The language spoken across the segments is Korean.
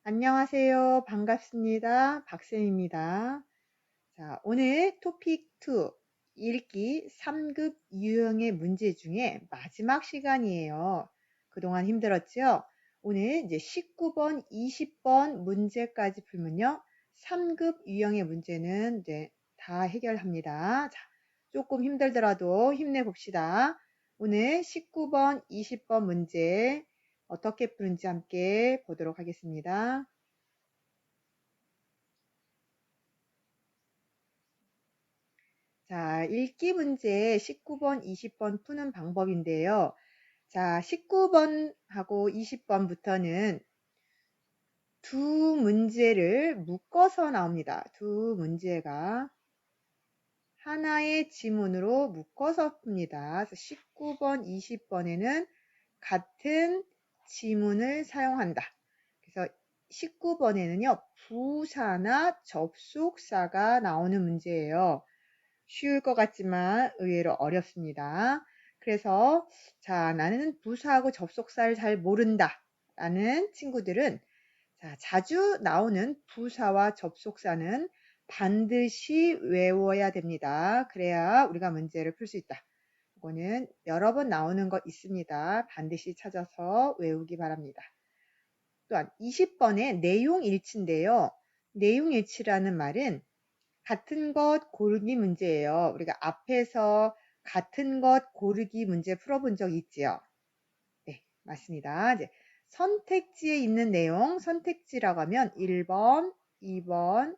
안녕하세요. 반갑습니다. 박쌤입니다. 자, 오늘 토픽 2 읽기 3급 유형의 문제 중에 마지막 시간이에요. 그동안 힘들었죠? 오늘 이제 19번, 20번 문제까지 풀면요. 3급 유형의 문제는 이제 다 해결합니다. 자, 조금 힘들더라도 힘내봅시다. 오늘 19번, 20번 문제 어떻게 푸는지 함께 보도록 하겠습니다. 자, 읽기 문제 19번, 20번 푸는 방법인데요. 자, 19번하고 20번부터는 두 문제를 묶어서 나옵니다. 두 문제가 하나의 지문으로 묶어서 풉니다. 그래서 19번, 20번에는 같은 지문을 사용한다. 그래서 19번에는요, 부사나 접속사가 나오는 문제예요. 쉬울 것 같지만 의외로 어렵습니다. 그래서 자, 나는 부사하고 접속사를 잘 모른다 라는 친구들은 자, 자주 나오는 부사와 접속사는 반드시 외워야 됩니다. 그래야 우리가 문제를 풀 수 있다. 이거는 여러 번 나오는 것 있습니다. 반드시 찾아서 외우기 바랍니다. 또한 20번의 내용일치인데요. 내용일치라는 말은 같은 것 고르기 문제예요. 우리가 앞에서 같은 것 고르기 문제 풀어본 적 있지요? 네, 맞습니다. 이제 선택지에 있는 내용, 선택지라고 하면 1번, 2번,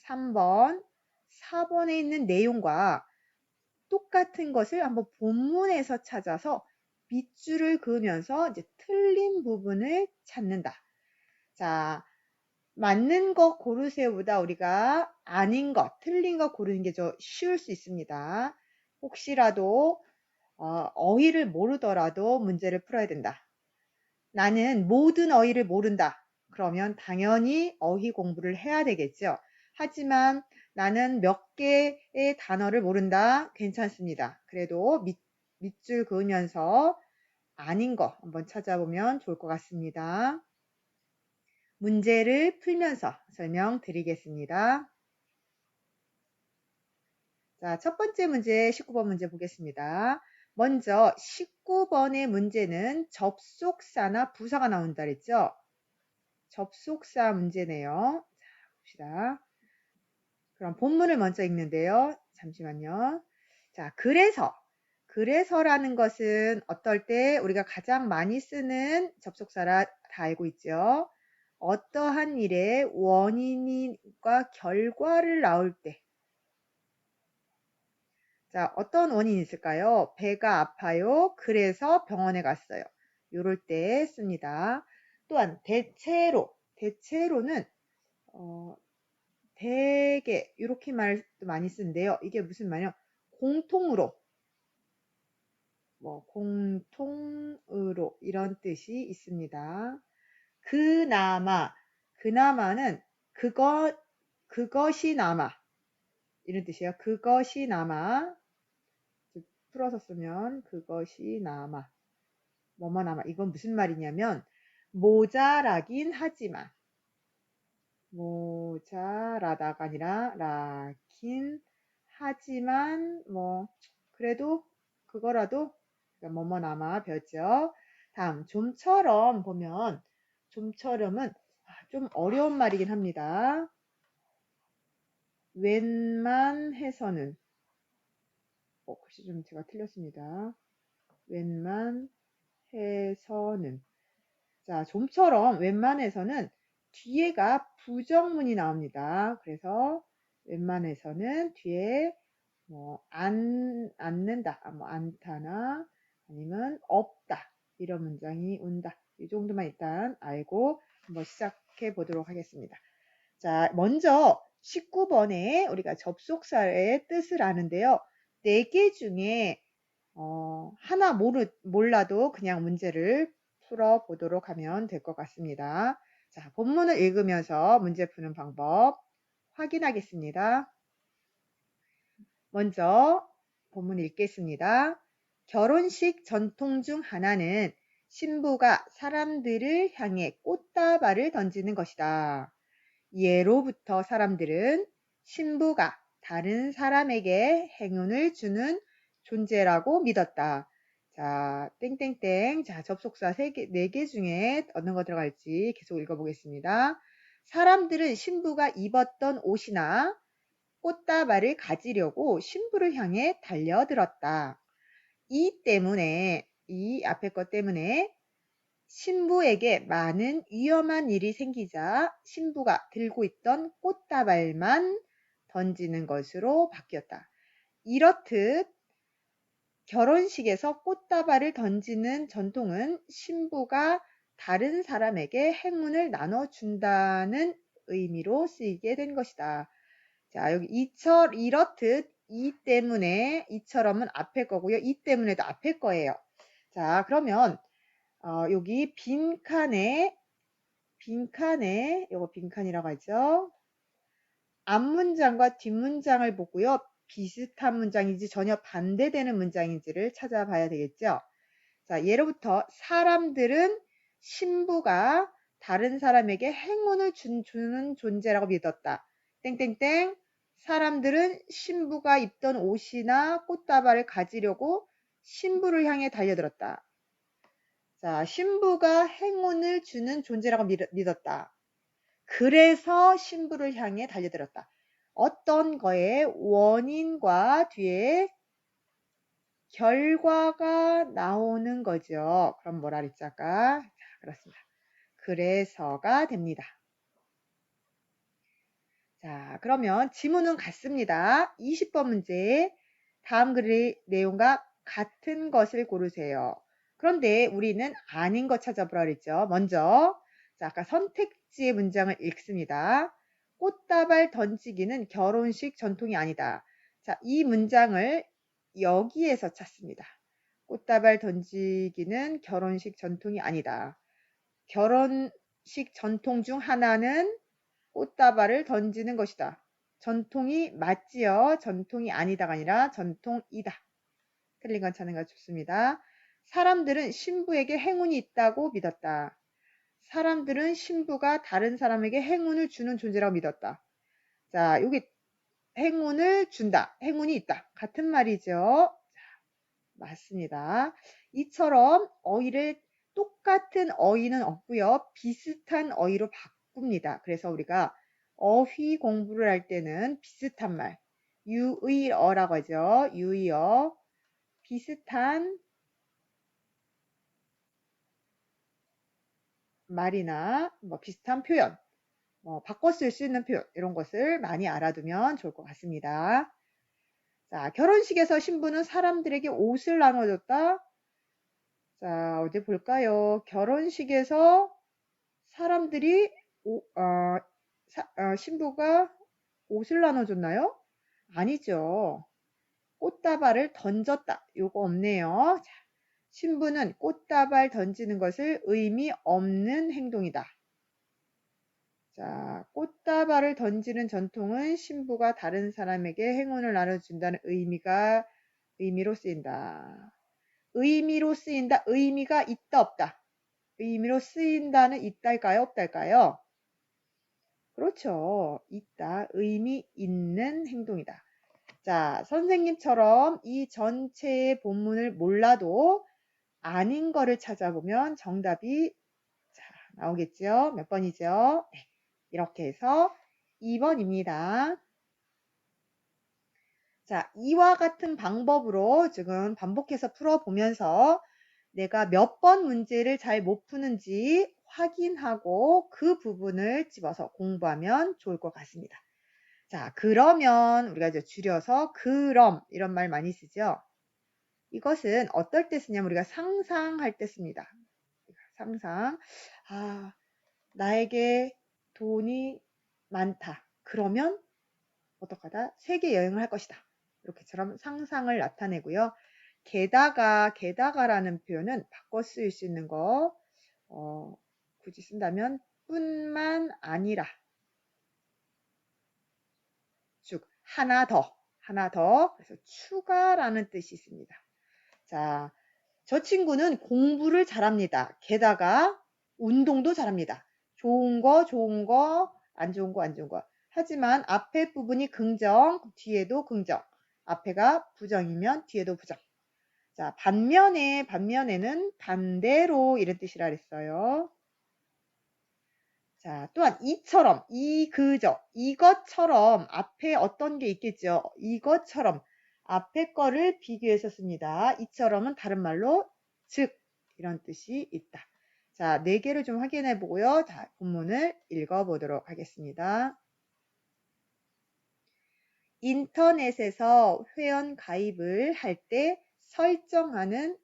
3번, 4번에 있는 내용과 똑같은 것을 한번 본문에서 찾아서 밑줄을 그으면서 이제 틀린 부분을 찾는다. 자, 맞는 것 고르세요보다 우리가 아닌 것, 틀린 것 고르는 게 좀 쉬울 수 있습니다. 혹시라도 어휘를 모르더라도 문제를 풀어야 된다. 나는 모든 어휘를 모른다. 그러면 당연히 어휘 공부를 해야 되겠죠. 하지만 나는 몇 개의 단어를 모른다. 괜찮습니다. 그래도 밑줄 그으면서 아닌 거 한번 찾아보면 좋을 것 같습니다. 문제를 풀면서 설명드리겠습니다. 자, 첫 번째 문제 19번 문제 보겠습니다. 먼저 19번의 문제는 접속사나 부사가 나온다 그랬죠? 접속사 문제네요. 자, 봅시다. 그럼 본문을 먼저 읽는데요. 잠시만요. 자, 그래서라는 것은 어떨 때 우리가 가장 많이 쓰는 접속사라 다 알고 있죠. 어떠한 일의 원인과 결과를 나올 때. 자, 어떤 원인이 있을까요? 배가 아파요. 그래서 병원에 갔어요. 이럴 때 씁니다. 또한 대체로는 대개 이렇게 말도 많이 쓰는데요. 이게 무슨 말이요? 공통으로 공통으로 이런 뜻이 있습니다. 그나마는 그것이 남아 이런 뜻이에요. 그것이 남아 풀어서 쓰면 그것이 남아 뭐뭐 남아 이건 무슨 말이냐면 모자라긴 하지만 모자라다가 아니라 라긴 하지만 그래도 그거라도 뭐뭐 남아 배웠죠. 다음 좀처럼 보면 좀처럼은 좀 어려운 말이긴 합니다. 웬만해서는 글씨 좀 제가 틀렸습니다. 웬만해서는 자 좀처럼 웬만해서는 뒤에가 부정문이 나옵니다. 그래서 웬만해서는 뒤에 않는다, 않다나 아니면 없다 이런 문장이 온다. 이 정도만 일단 알고 한번 시작해 보도록 하겠습니다. 자, 먼저 19번에 우리가 접속사의 뜻을 아는데요. 4개 중에 하나 몰라도 그냥 문제를 풀어보도록 하면 될 것 같습니다. 자, 본문을 읽으면서 문제 푸는 방법 확인하겠습니다. 먼저 본문 읽겠습니다. 결혼식 전통 중 하나는 신부가 사람들을 향해 꽃다발을 던지는 것이다. 예로부터 사람들은 신부가 다른 사람에게 행운을 주는 존재라고 믿었다. 자, 땡땡땡. 자, 접속사 4개 중에 어느 거 들어갈지 계속 읽어보겠습니다. 사람들은 신부가 입었던 옷이나 꽃다발을 가지려고 신부를 향해 달려들었다. 이 때문에, 이 앞에 것 때문에 신부에게 많은 위험한 일이 생기자 신부가 들고 있던 꽃다발만 던지는 것으로 바뀌었다. 이렇듯 결혼식에서 꽃다발을 던지는 전통은 신부가 다른 사람에게 행운을 나눠준다는 의미로 쓰이게 된 것이다. 자, 여기 이렇듯 이 때문에 이처럼은 앞에 거고요. 이 때문에도 앞에 거예요. 자, 그러면 여기 요거 빈칸이라고 하죠. 앞문장과 뒷문장을 보고요. 비슷한 문장인지 전혀 반대되는 문장인지를 찾아봐야 되겠죠. 자, 예로부터 사람들은 신부가 다른 사람에게 행운을 주는 존재라고 믿었다. 땡땡땡. 사람들은 신부가 입던 옷이나 꽃다발을 가지려고 신부를 향해 달려들었다. 자, 신부가 행운을 주는 존재라고 믿었다. 그래서 신부를 향해 달려들었다. 어떤 거에 원인과 뒤에 결과가 나오는 거죠. 그럼 뭐라 그랬지 아까? 자, 그렇습니다. 그래서가 됩니다. 자, 그러면 지문은 같습니다. 20번 문제. 다음 글의 내용과 같은 것을 고르세요. 그런데 우리는 아닌 거 찾아보라 그랬죠. 먼저, 자, 아까 선택지의 문장을 읽습니다. 꽃다발 던지기는 결혼식 전통이 아니다. 자, 이 문장을 여기에서 찾습니다. 꽃다발 던지기는 결혼식 전통이 아니다. 결혼식 전통 중 하나는 꽃다발을 던지는 것이다. 전통이 맞지요? 전통이 아니다가 아니라 전통이다. 틀린 건 찾는 거 좋습니다. 사람들은 신부에게 행운이 있다고 믿었다. 사람들은 신부가 다른 사람에게 행운을 주는 존재라고 믿었다. 자, 여기 행운을 준다. 행운이 있다. 같은 말이죠. 자, 맞습니다. 이처럼 어휘를 똑같은 어휘는 없고요. 비슷한 어휘로 바꿉니다. 그래서 우리가 어휘 공부를 할 때는 비슷한 말, 유의어라고 하죠. 유의어, 비슷한 말이나 뭐 비슷한 표현, 바꿔 쓸 수 있는 표현 이런 것을 많이 알아두면 좋을 것 같습니다. 자, 결혼식에서 신부는 사람들에게 옷을 나눠줬다. 자, 어디 볼까요? 결혼식에서 사람들이 신부가 옷을 나눠줬나요? 아니죠. 꽃다발을 던졌다. 요거 없네요. 자, 신부는 꽃다발 던지는 것을 의미 없는 행동이다. 자, 꽃다발을 던지는 전통은 신부가 다른 사람에게 행운을 나눠준다는 의미로 쓰인다. 의미로 쓰인다. 의미가 있다 없다. 의미로 쓰인다는 있달까요? 없달까요? 그렇죠. 있다. 의미 있는 행동이다. 자, 선생님처럼 이 전체의 본문을 몰라도 아닌 거를 찾아보면 정답이 나오겠죠? 몇 번이죠? 네, 이렇게 해서 2번입니다. 자, 이와 같은 방법으로 지금 반복해서 풀어보면서 내가 몇 번 문제를 잘 못 푸는지 확인하고 그 부분을 집어서 공부하면 좋을 것 같습니다. 자, 그러면 우리가 이제 줄여서 그럼 이런 말 많이 쓰죠. 이것은 어떨 때 쓰냐면 우리가 상상할 때 씁니다. 상상. 아, 나에게 돈이 많다. 그러면 어떡하다? 세계 여행을 할 것이다. 이렇게처럼 상상을 나타내고요. 게다가라는 표현은 바꿔 쓰일 수 있는 거 굳이 쓴다면 뿐만 아니라 쭉 하나 더 그래서 추가라는 뜻이 있습니다. 자, 저 친구는 공부를 잘합니다. 게다가 운동도 잘합니다. 좋은 거, 안 좋은 거, 안 좋은 거. 하지만 앞에 부분이 긍정, 뒤에도 긍정. 앞에가 부정이면 뒤에도 부정. 자, 반면에는 반대로 이런 뜻이라 그랬어요. 자, 또한 이처럼, 그저, 이것처럼 앞에 어떤 게 있겠죠? 이것처럼 앞에 거를 비교해서 씁니다. 이처럼은 다른 말로 즉 이런 뜻이 있다. 자, 4개를 좀 확인해 보고요. 자, 본문을 읽어 보도록 하겠습니다. 인터넷에서 회원 가입을 할 때 설정하는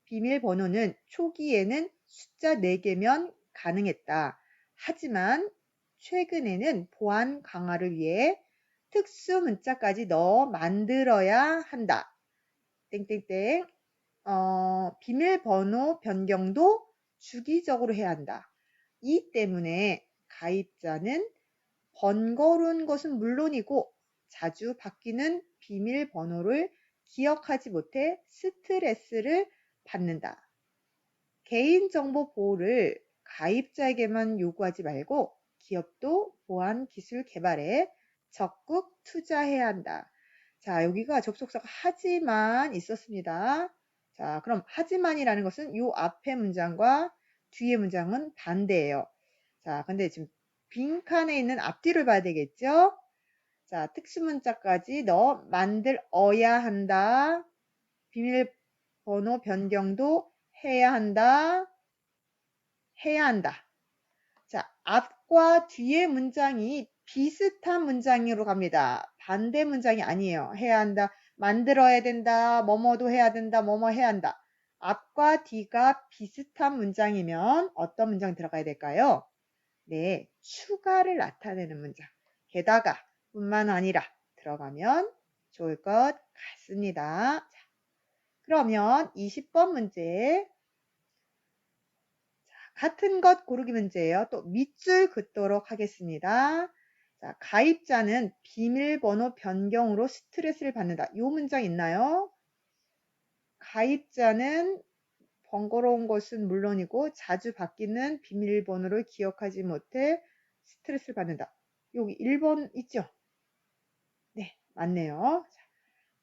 비밀번호는 초기에는 숫자 4개면 가능했다. 하지만 최근에는 보안 강화를 위해 특수 문자까지 넣어 만들어야 한다. 땡땡땡. 비밀번호 변경도 주기적으로 해야 한다. 이 때문에 가입자는 번거로운 것은 물론이고 자주 바뀌는 비밀번호를 기억하지 못해 스트레스를 받는다. 개인정보 보호를 가입자에게만 요구하지 말고 기업도 보안 기술 개발에 적극 투자해야 한다. 자, 여기가 접속사가 하지만 있었습니다. 자, 그럼 하지만이라는 것은 요 앞에 문장과 뒤에 문장은 반대예요. 자, 근데 지금 빈칸에 있는 앞뒤를 봐야 되겠죠? 자, 특수문자까지 넣어 만들어야 한다. 비밀번호 변경도 해야 한다. 해야 한다. 자, 앞과 뒤의 문장이 비슷한 문장으로 갑니다. 반대 문장이 아니에요. 해야 한다. 만들어야 된다. 뭐뭐도 해야 된다. 뭐뭐 해야 한다. 앞과 뒤가 비슷한 문장이면 어떤 문장이 들어가야 될까요? 네, 추가를 나타내는 문장. 게다가 뿐만 아니라 들어가면 좋을 것 같습니다. 자, 그러면 20번 문제. 같은 것 고르기 문제예요. 또 밑줄 긋도록 하겠습니다. 자, 가입자는 비밀번호 변경으로 스트레스를 받는다. 이 문장 있나요? 가입자는 번거로운 것은 물론이고 자주 바뀌는 비밀번호를 기억하지 못해 스트레스를 받는다. 여기 1번 있죠? 네, 맞네요. 자,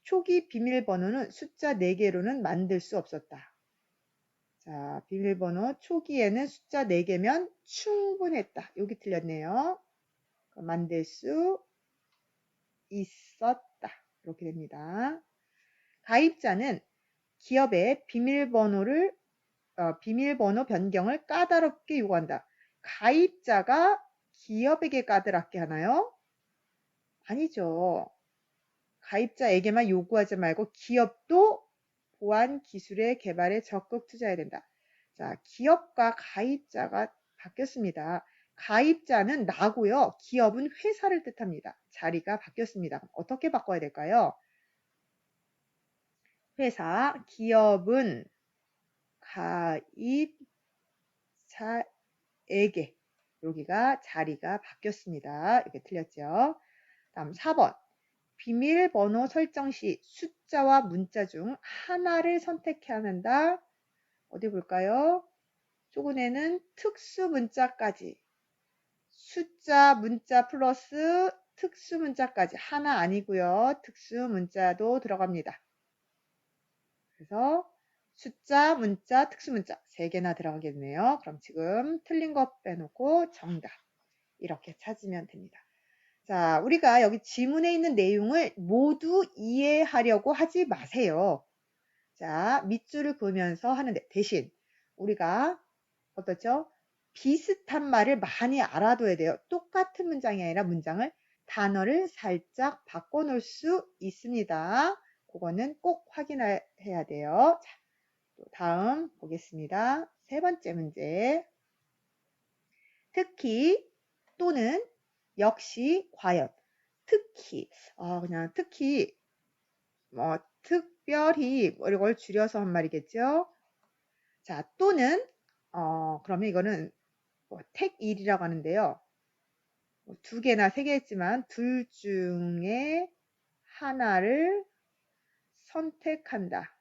초기 비밀번호는 숫자 4개로는 만들 수 없었다. 자, 비밀번호 초기에는 숫자 4개면 충분했다. 여기 틀렸네요. 만들 수 있었다. 이렇게 됩니다. 가입자는 기업의 비밀번호 변경을 까다롭게 요구한다. 가입자가 기업에게 까다롭게 하나요? 아니죠. 가입자에게만 요구하지 말고 기업도 보안 기술의 개발에 적극 투자해야 된다. 자, 기업과 가입자가 바뀌었습니다. 가입자는 나고요. 기업은 회사를 뜻합니다. 자리가 바뀌었습니다. 어떻게 바꿔야 될까요? 회사, 기업은 가입자에게 여기가 자리가 바뀌었습니다. 이렇게 틀렸죠. 다음 4번. 비밀번호 설정 시 숫자와 문자 중 하나를 선택해야 한다. 어디 볼까요? 초근에는 특수 문자까지 숫자 문자 플러스 특수 문자까지 하나 아니고요. 특수 문자도 들어갑니다. 그래서 숫자, 문자, 특수 문자 3개나 들어가겠네요. 그럼 지금 틀린 거 빼놓고 정답 이렇게 찾으면 됩니다. 자, 우리가 여기 지문에 있는 내용을 모두 이해하려고 하지 마세요. 자, 밑줄을 그으면서 하는데 대신 우리가 어떻죠? 비슷한 말을 많이 알아둬야 돼요. 똑같은 문장이 아니라 문장을 단어를 살짝 바꿔놓을 수 있습니다. 그거는 꼭 확인해야 돼요. 자, 또 다음 보겠습니다. 3번째 문제. 특히 또는 역시 과연 특히 그냥 특히 특별히 이걸 줄여서 한 말이겠죠. 자, 또는 그러면 이거는 택일이라고 하는데요. 2개나 3개 했지만 둘 중에 하나를 선택한다.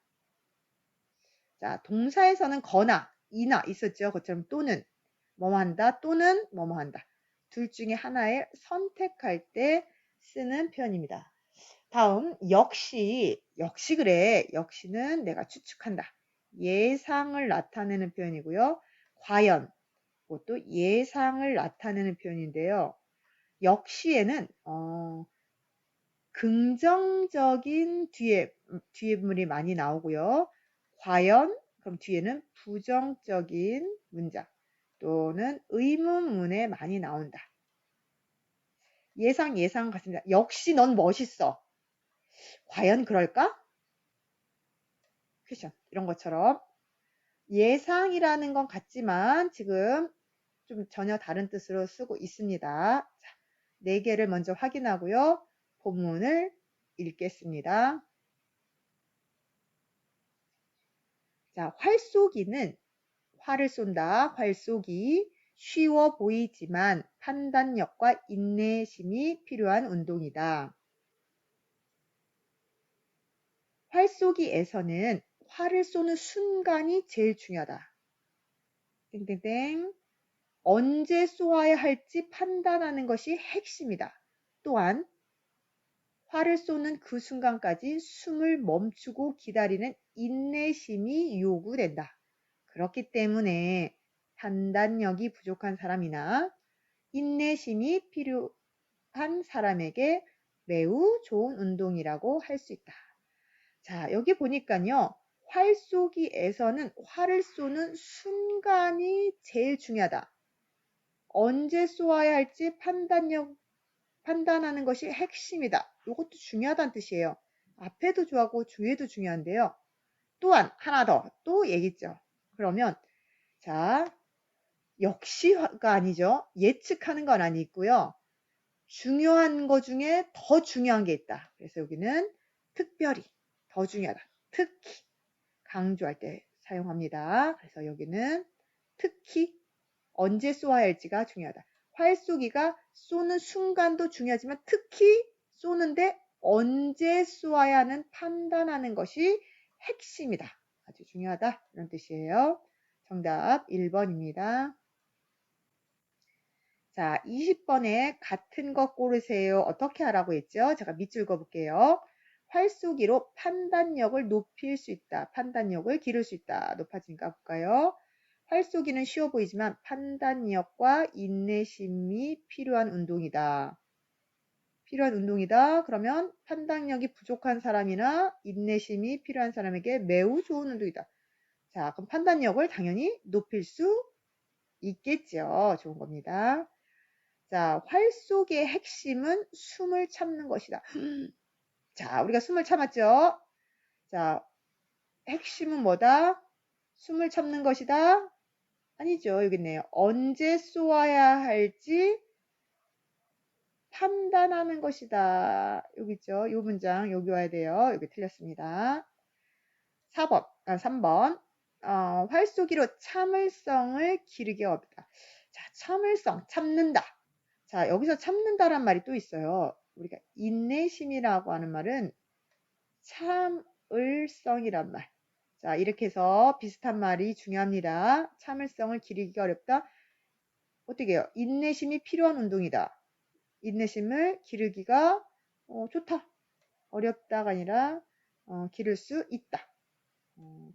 자, 동사에서는 거나, 이나 있었죠. 그처럼 또는, 뭐뭐 한다, 또는 뭐뭐 한다. 둘 중에 하나를 선택할 때 쓰는 표현입니다. 다음, 역시 그래. 역시는 내가 추측한다. 예상을 나타내는 표현이고요. 과연, 그것도 예상을 나타내는 표현인데요. 역시에는 긍정적인 뒤에물이 많이 나오고요. 과연, 그럼 뒤에는 부정적인 문장 또는 의문문에 많이 나온다. 예상 같습니다. 역시 넌 멋있어. 과연 그럴까? 퀘션. 이런 것처럼 예상이라는 건 같지만 지금 좀 전혀 다른 뜻으로 쓰고 있습니다. 자, 4개를 먼저 확인하고요. 본문을 읽겠습니다. 자, 활쏘기는 활을 쏜다. 활쏘기. 쉬워 보이지만 판단력과 인내심이 필요한 운동이다. 활쏘기에서는 활을 쏘는 순간이 제일 중요하다. 땡땡땡. 언제 쏘아야 할지 판단하는 것이 핵심이다. 또한 활을 쏘는 그 순간까지 숨을 멈추고 기다리는 인내심이 요구된다. 그렇기 때문에 판단력이 부족한 사람이나 인내심이 필요한 사람에게 매우 좋은 운동이라고 할 수 있다. 자, 여기 보니까요. 활 쏘기에서는 활을 쏘는 순간이 제일 중요하다. 언제 쏘아야 할지 판단하는 것이 핵심이다. 이것도 중요하다는 뜻이에요. 앞에도 중요하고 뒤에도 중요한데요. 또한 하나 더 또 얘기죠. 그러면 자, 역시가 아니죠. 예측하는 건 아니고요. 중요한 것 중에 더 중요한 게 있다. 그래서 여기는 특별히 더 중요하다. 특히 강조할 때 사용합니다. 그래서 여기는 특히 언제 쏘아야 할지가 중요하다. 활 쏘기가 쏘는 순간도 중요하지만 특히 쏘는데 언제 쏘아야 하는 판단하는 것이 핵심이다. 아주 중요하다. 이런 뜻이에요. 정답 1번입니다. 자, 20번에 같은 거 고르세요. 어떻게 하라고 했죠? 제가 밑줄 그어볼게요. 활쏘기로 판단력을 높일 수 있다. 판단력을 기를 수 있다. 높아지니까 볼까요? 활쏘기는 쉬워 보이지만 판단력과 인내심이 필요한 운동이다. 그러면 판단력이 부족한 사람이나 인내심이 필요한 사람에게 매우 좋은 운동이다. 자, 그럼 판단력을 당연히 높일 수 있겠죠. 좋은 겁니다. 자, 활쏘기의 핵심은 숨을 참는 것이다. 자, 우리가 숨을 참았죠? 자, 핵심은 뭐다? 숨을 참는 것이다? 아니죠. 여기 있네요. 언제 쏘아야 할지 판단하는 것이다. 여기 있죠. 이 문장 여기 와야 돼요. 여기 틀렸습니다. 3번. 활쏘기로 참을성을 기르기 어렵다. 자, 참을성, 참는다. 자, 여기서 참는다란 말이 또 있어요. 우리가 인내심이라고 하는 말은 참을성이란 말. 자, 이렇게 해서 비슷한 말이 중요합니다. 참을성을 기르기가 어렵다. 어떻게 해요? 인내심이 필요한 운동이다. 인내심을 기르기가 좋다. 어렵다가 아니라 기를 수 있다.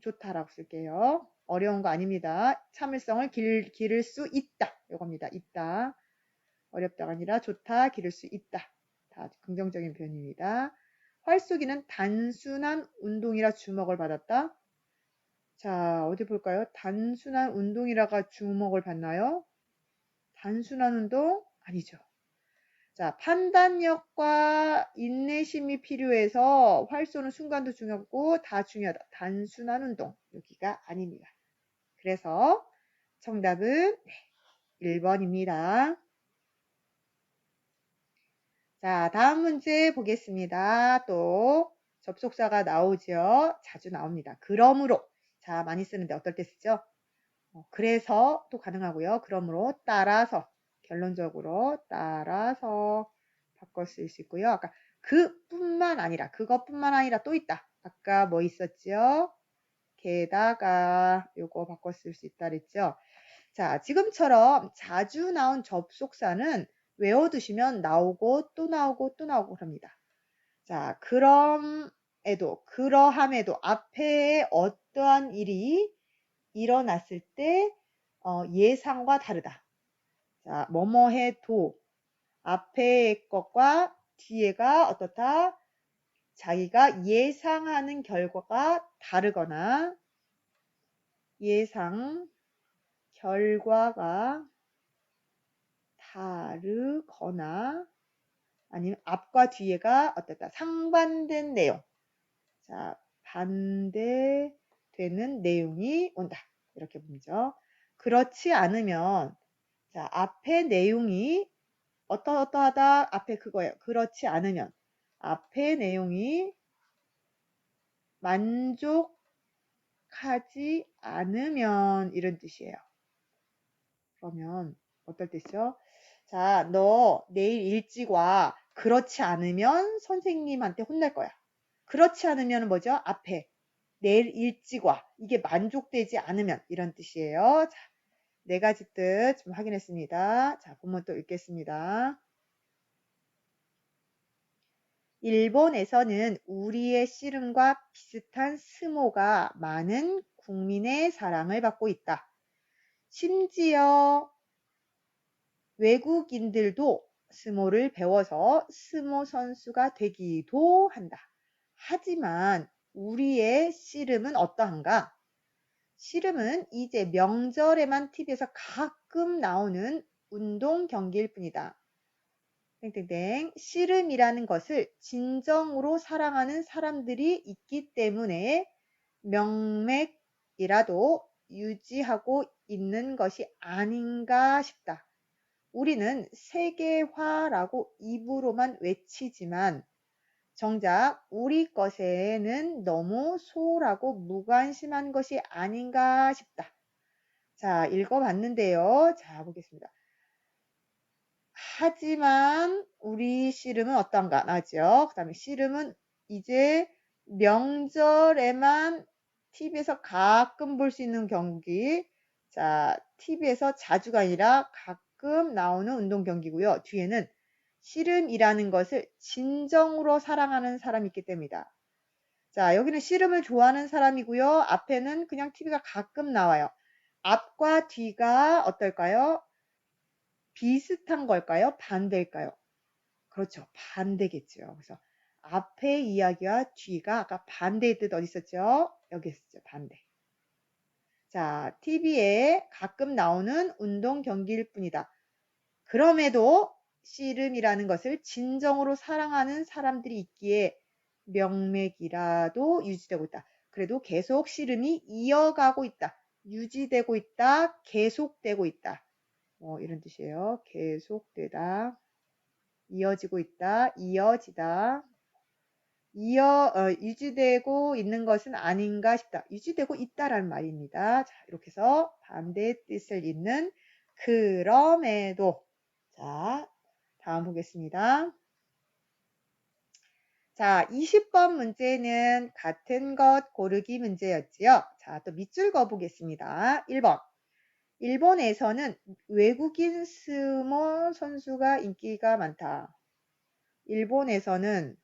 좋다라고 쓸게요. 어려운 거 아닙니다. 참을성을 기를 수 있다. 이겁니다. 있다. 어렵다가 아니라 좋다, 기를 수 있다. 다 긍정적인 표현입니다. 활쏘기는 단순한 운동이라 주목을 받았다. 자, 어디 볼까요? 단순한 운동이라가 주목을 받나요? 단순한 운동? 아니죠. 자, 판단력과 인내심이 필요해서 활 쏘는 순간도 중요하고 다 중요하다. 단순한 운동. 여기가 아닙니다. 그래서 정답은 1번입니다. 자, 다음 문제 보겠습니다. 또 접속사가 나오죠. 자주 나옵니다. 그러므로. 자, 많이 쓰는데 어떨 때 쓰죠? 그래서 또 가능하고요. 그러므로 따라서 결론적으로 따라서 바꿔 쓸 수 있고요. 아까 그것뿐만 아니라 또 있다. 아까 뭐 있었죠? 게다가 요거 바꿔 쓸 수 있다 그랬죠. 자, 지금처럼 자주 나온 접속사는 외워두시면 나오고 또 나오고 또 나오고 그럽니다. 자, 그러함에도 앞에 어떠한 일이 일어났을 때 예상과 다르다. 자, 뭐뭐 해도 앞에 것과 뒤에가 어떻다? 자기가 예상하는 결과가 다르거나 예상 결과가 다르거나 아니면 앞과 뒤에가 어떻다? 상반된 내용. 자, 반대되는 내용이 온다. 이렇게 보죠. 그렇지 않으면 자, 앞에 내용이 어떠하다 앞에 그거예요. 그렇지 않으면 앞에 내용이 만족하지 않으면 이런 뜻이에요. 그러면 어떨 뜻이죠? 자, 너 내일 일찍 와. 그렇지 않으면 선생님한테 혼날 거야. 그렇지 않으면 뭐죠? 앞에 내일 일찍 와. 이게 만족되지 않으면 이런 뜻이에요. 자, 네 가지 뜻 좀 확인했습니다. 자, 본문 또 읽겠습니다. 일본에서는 우리의 씨름과 비슷한 스모가 많은 국민의 사랑을 받고 있다. 심지어 외국인들도 스모를 배워서 스모 선수가 되기도 한다. 하지만 우리의 씨름은 어떠한가? 씨름은 이제 명절에만 TV에서 가끔 나오는 운동 경기일 뿐이다. 땡땡땡. 씨름이라는 것을 진정으로 사랑하는 사람들이 있기 때문에 명맥이라도 유지하고 있는 것이 아닌가 싶다. 우리는 세계화라고 입으로만 외치지만 정작 우리 것에는 너무 소홀하고 무관심한 것이 아닌가 싶다. 자, 읽어봤는데요. 자, 보겠습니다. 하지만 우리 씨름은 어떤가 나죠. 그 다음에 씨름은 이제 명절에만 TV에서 가끔 볼 수 있는 경기. 자, TV에서 자주가 아니라 가끔 나오는 운동 경기고요. 뒤에는 씨름이라는 것을 진정으로 사랑하는 사람이 있기 때문이다. 자, 여기는 씨름을 좋아하는 사람이고요. 앞에는 그냥 TV가 가끔 나와요. 앞과 뒤가 어떨까요? 비슷한 걸까요? 반대일까요? 그렇죠. 반대겠죠. 그래서 앞의 이야기와 뒤가 아까 반대의 뜻 어디 있었죠? 여기 있었죠. 반대. 자, TV에 가끔 나오는 운동 경기일 뿐이다. 그럼에도 씨름이라는 것을 진정으로 사랑하는 사람들이 있기에 명맥이라도 유지되고 있다. 그래도 계속 씨름이 이어가고 있다. 유지되고 있다. 계속되고 있다. 이런 뜻이에요. 계속되다. 이어지고 있다. 이어지다. 유지되고 있는 것은 아닌가 싶다. 유지되고 있다라는 말입니다. 자, 이렇게 해서 반대의 뜻을 잇는 그럼에도. 자, 다음 보겠습니다. 자, 20번 문제는 같은 것 고르기 문제였지요. 자, 또 밑줄 그어보겠습니다. 1번. 일본에서는 외국인 스모 선수가 인기가 많다. 일본에서는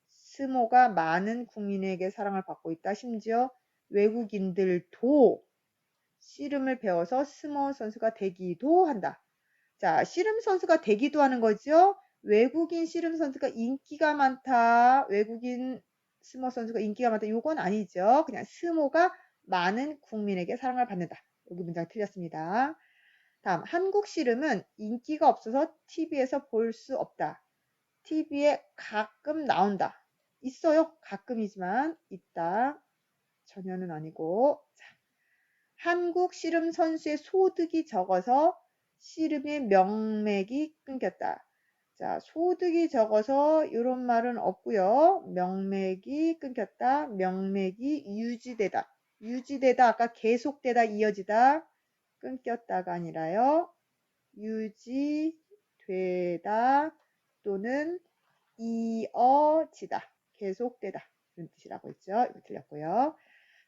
스모가 많은 국민에게 사랑을 받고 있다. 심지어 외국인들도 씨름을 배워서 스모 선수가 되기도 한다. 자, 씨름 선수가 되기도 하는 거죠. 외국인 씨름 선수가 인기가 많다. 외국인 스모 선수가 인기가 많다. 이건 아니죠. 그냥 스모가 많은 국민에게 사랑을 받는다. 여기 문장 틀렸습니다. 다음, 한국 씨름은 인기가 없어서 TV에서 볼 수 없다. TV에 가끔 나온다. 있어요. 가끔이지만 있다. 전혀는 아니고. 자, 한국 씨름 선수의 소득이 적어서 씨름의 명맥이 끊겼다. 자, 소득이 적어서 이런 말은 없고요. 명맥이 끊겼다. 명맥이 유지되다. 유지되다. 아까 계속되다, 이어지다. 끊겼다가 아니라요. 유지되다 또는 이어지다. 계속되다. 이런 뜻이라고 했죠. 이거 틀렸고요.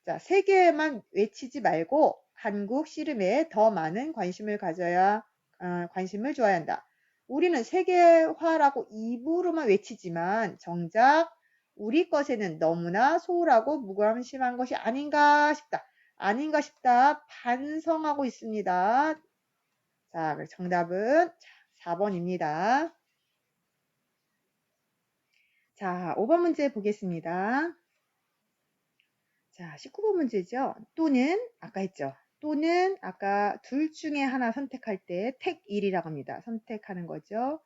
자, 세계에만 외치지 말고 한국 씨름에 더 많은 관심을 관심을 줘야 한다. 우리는 세계화라고 입으로만 외치지만 정작 우리 것에는 너무나 소홀하고 무관심한 것이 아닌가 싶다. 반성하고 있습니다. 자, 그래서 정답은 4번입니다. 자, 5번 문제 보겠습니다. 자, 19번 문제죠. 또는 아까 했죠. 또는 아까 둘 중에 하나 선택할 때 택 1이라고 합니다. 선택하는 거죠.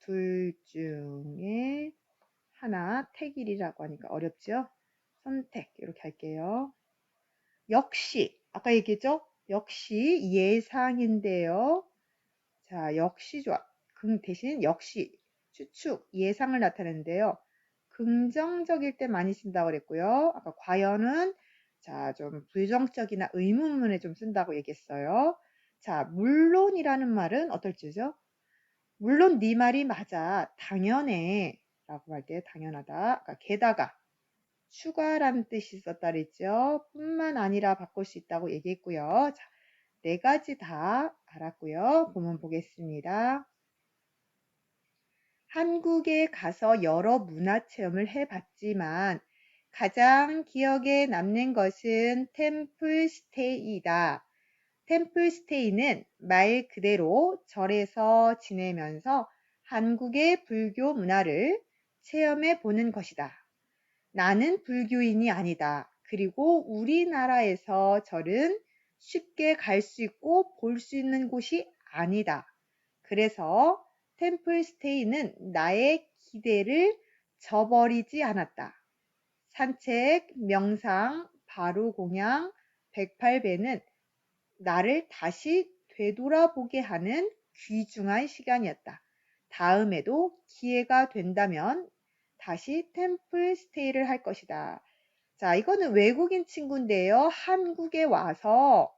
둘 중에 하나 택 1이라고 하니까 어렵죠? 선택 이렇게 할게요. 역시 아까 얘기했죠? 역시 예상인데요. 자, 역시 좋아. 대신 역시 추측 예상을 나타내는데요. 긍정적일 때 많이 쓴다고 그랬고요. 아까 과연은 자, 좀 부정적이나 의문문에 좀 쓴다고 얘기했어요. 자, 물론이라는 말은 어떨지죠? 물론 네 말이 맞아. 당연해. 라고 할 때 당연하다. 아까 게다가 추가라는 뜻이 있었다 그랬죠. 뿐만 아니라 바꿀 수 있다고 얘기했고요. 자, 네 가지 다 알았고요. 본문 보겠습니다. 한국에 가서 여러 문화 체험을 해봤지만 가장 기억에 남는 것은 템플스테이다. 템플스테이는 말 그대로 절에서 지내면서 한국의 불교 문화를 체험해 보는 것이다. 나는 불교인이 아니다. 그리고 우리나라에서 절은 쉽게 갈 수 있고 볼 수 있는 곳이 아니다. 그래서 템플스테이는 나의 기대를 저버리지 않았다. 산책, 명상, 바루공양, 108배는 나를 다시 되돌아보게 하는 귀중한 시간이었다. 다음에도 기회가 된다면 다시 템플스테이를 할 것이다. 자, 이거는 외국인 친구인데요. 한국에 와서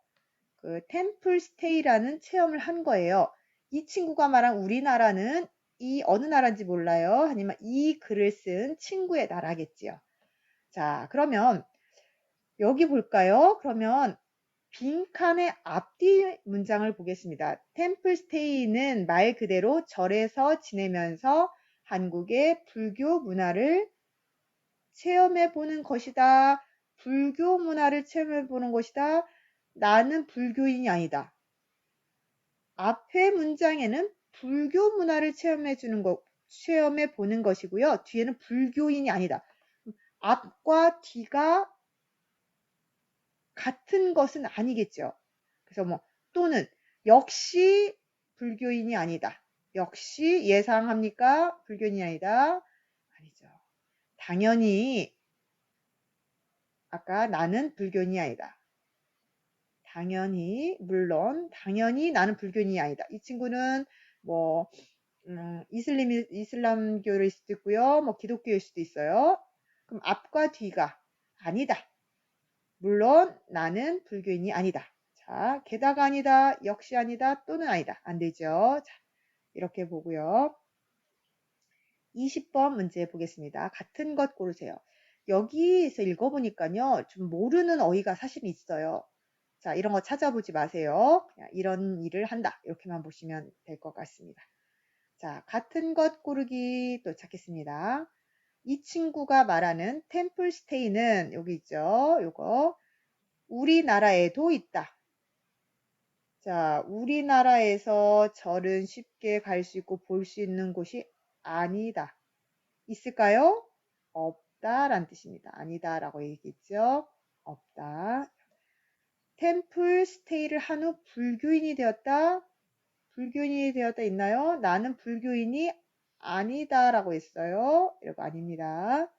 그 템플스테이라는 체험을 한 거예요. 이 친구가 말한 우리나라는 이 어느 나라인지 몰라요. 아니면 이 글을 쓴 친구의 나라겠지요. 자, 그러면 여기 볼까요? 그러면 빈칸의 앞뒤 문장을 보겠습니다. 템플스테이는 말 그대로 절에서 지내면서 한국의 불교 문화를 체험해 보는 것이다. 불교 문화를 체험해 보는 것이다. 나는 불교인이 아니다. 앞의 문장에는 불교 문화를 체험해 보는 것이고요. 뒤에는 불교인이 아니다. 앞과 뒤가 같은 것은 아니겠죠. 그래서 뭐 또는 역시 불교인이 아니다. 역시 예상합니까? 불교인이 아니다. 아니죠. 당연히 아까 나는 불교인이 아니다. 물론 당연히 나는 불교인이 아니다. 이 친구는 뭐 이슬람교일 수도 있고요. 뭐 기독교일 수도 있어요. 그럼 앞과 뒤가 아니다. 물론 나는 불교인이 아니다. 자, 게다가 아니다, 역시 아니다, 또는 아니다. 안 되죠. 자, 이렇게 보고요. 20번 문제 보겠습니다. 같은 것 고르세요. 여기서 읽어보니까요. 좀 모르는 어휘가 사실 있어요. 자, 이런 거 찾아보지 마세요. 그냥 이런 일을 한다. 이렇게만 보시면 될 것 같습니다. 자, 같은 것 고르기 또 찾겠습니다. 이 친구가 말하는 템플스테이는 여기 있죠. 요거 우리나라에도 있다. 자, 우리나라에서 절은 쉽게 갈 수 있고 볼 수 있는 곳이 아니다. 있을까요? 없다라는 뜻입니다. 아니다라고 얘기했죠. 없다. 템플 스테이를 한 후 불교인이 되었다. 불교인이 되었다 있나요? 나는 불교인이 아니다라고 했어요. 이거 아닙니다.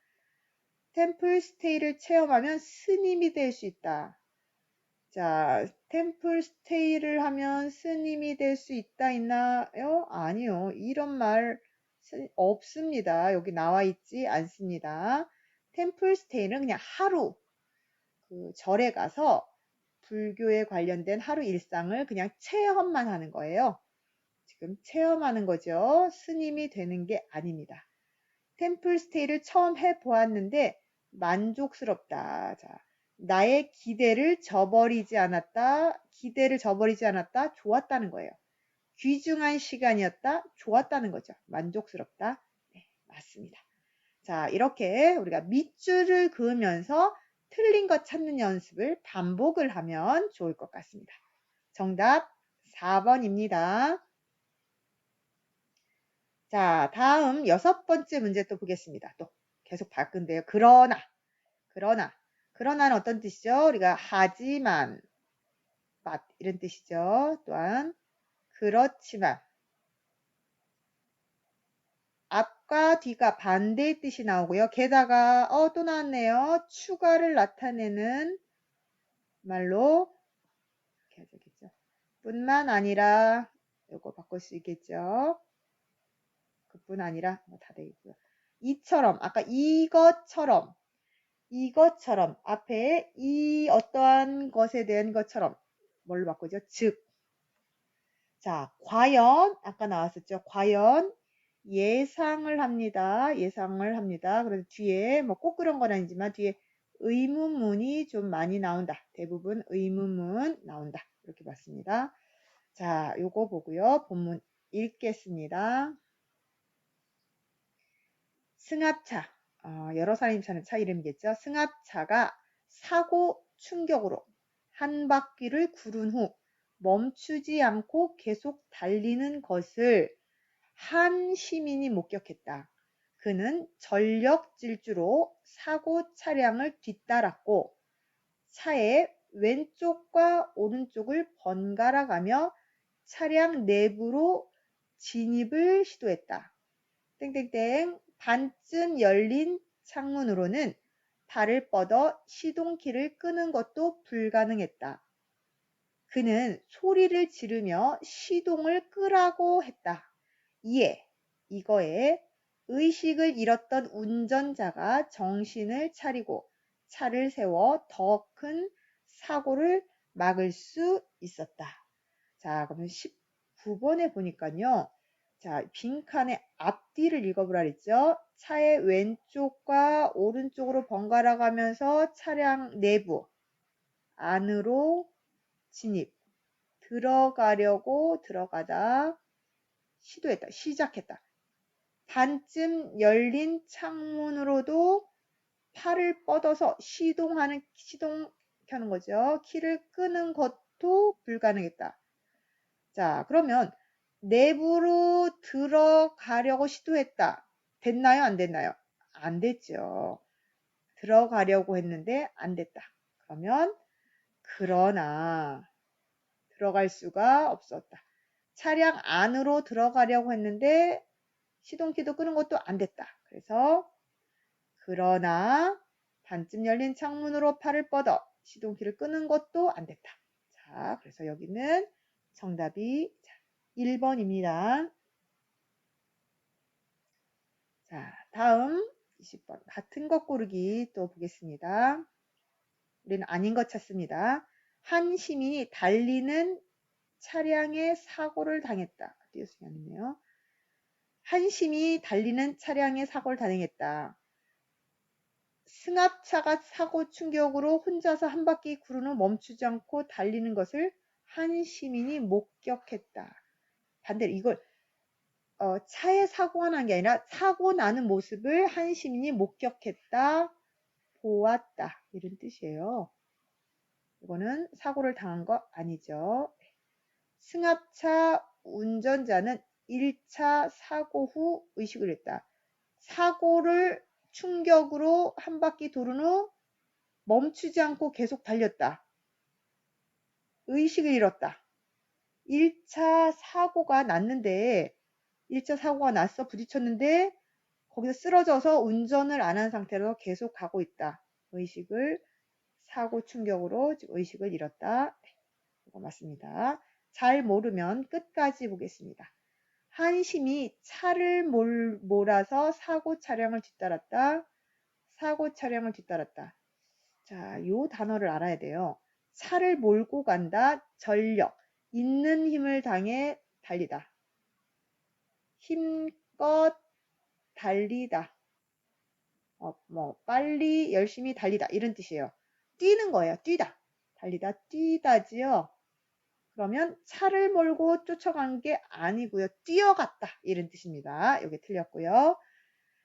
템플 스테이를 체험하면 스님이 될 수 있다. 자, 템플 스테이를 하면 스님이 될 수 있나요? 아니요. 이런 말 없습니다. 여기 나와 있지 않습니다. 템플 스테이는 그냥 하루 그 절에 가서 불교에 관련된 하루 일상을 그냥 체험만 하는 거예요. 지금 체험하는 거죠. 스님이 되는 게 아닙니다. 템플 스테이를 처음 해 보았는데 만족스럽다. 자, 나의 기대를 저버리지 않았다. 기대를 저버리지 않았다. 좋았다는 거예요. 귀중한 시간이었다. 좋았다는 거죠. 만족스럽다. 네, 맞습니다. 자, 이렇게 우리가 밑줄을 그으면서 틀린 것 찾는 연습을 반복을 하면 좋을 것 같습니다. 정답 4번입니다. 자, 다음 6번째 문제 또 보겠습니다. 또 계속 바꾼데요. 그러나는 어떤 뜻이죠? 우리가 하지만, but 이런 뜻이죠. 또한 그렇지만, 앞과 뒤가 반대의 뜻이 나오고요. 게다가 또 나왔네요. 추가를 나타내는 말로 이렇게 해야 되겠죠. 뿐만 아니라 이거 바꿀 수 있겠죠. 그뿐 아니라 뭐 다 되겠고요. 이처럼 아까 이것처럼 앞에 이 어떠한 것에 대한 것처럼 뭘로 바꾸죠? 즉. 자, 과연 아까 나왔었죠. 과연 예상을 합니다. 그래서 뒤에 뭐 꼭 그런 건 아니지만 뒤에 의문문이 좀 많이 나온다. 대부분 의문문 나온다. 이렇게 봤습니다. 자, 요거 보고요. 본문 읽겠습니다. 승합차, 여러 사람이 사는 차 이름이겠죠. 승합차가 사고 충격으로 한 바퀴를 구른 후 멈추지 않고 계속 달리는 것을 한 시민이 목격했다. 그는 전력 질주로 사고 차량을 뒤따랐고 차의 왼쪽과 오른쪽을 번갈아 가며 차량 내부로 진입을 시도했다. 땡땡땡 반쯤 열린 창문으로는 발을 뻗어 시동키를 끄는 것도 불가능했다. 그는 소리를 지르며 시동을 끄라고 했다. 이거에 의식을 잃었던 운전자가 정신을 차리고 차를 세워 더 큰 사고를 막을 수 있었다. 자, 그러면 19번에 보니까요. 자, 빈칸의 앞뒤를 읽어보라 그랬죠. 차의 왼쪽과 오른쪽으로 번갈아 가면서 차량 내부 안으로 진입, 들어가다, 시작했다. 반쯤 열린 창문으로도 팔을 뻗어서 시동 켜는 거죠. 키를 끄는 것도 불가능했다. 자, 그러면 내부로 들어가려고 시도했다. 됐나요? 안 됐나요? 안 됐죠. 들어가려고 했는데 안 됐다. 그러나 들어갈 수가 없었다. 차량 안으로 들어가려고 했는데 시동키도 끄는 것도 안 됐다. 그래서 그러나 반쯤 열린 창문으로 팔을 뻗어 시동키를 끄는 것도 안 됐다. 자, 그래서 여기는 정답이 1번입니다. 자, 다음 20번. 같은 것 고르기 또 보겠습니다. 우리는 아닌 것 찾습니다. 한 시민이 달리는 차량에 사고를 당했다. 띄어쓰기 아니네요. 한 시민이 달리는 차량에 사고를 당했다. 승합차가 사고 충격으로 혼자서 한 바퀴 구른 후 멈추지 않고 달리는 것을 한 시민이 목격했다. 반대로 이걸 차에 사고가 난 게 아니라 사고 나는 모습을 한 시민이 목격했다, 보았다 이런 뜻이에요. 이거는 사고를 당한 거 아니죠. 승합차 운전자는 1차 사고 후 의식을 했다. 사고를 충격으로 한 바퀴 도른 후 멈추지 않고 계속 달렸다. 의식을 잃었다. 1차 사고가 났는데 1차 사고가 났어. 부딪혔는데 거기서 쓰러져서 운전을 안 한 상태로 계속 가고 있다. 사고 충격으로 의식을 잃었다. 이거 맞습니다. 잘 모르면 끝까지 보겠습니다. 한심이 차를 몰아서 사고 차량을 뒤따랐다. 자, 요 단어를 알아야 돼요. 차를 몰고 간다. 전력. 있는 힘을 당해 달리다. 힘껏 달리다. 빨리 열심히 달리다 이런 뜻이에요. 뛰는 거예요. 뛰다. 달리다, 뛰다지요. 그러면 차를 몰고 쫓아간 게 아니고요. 뛰어갔다 이런 뜻입니다. 이게 틀렸고요.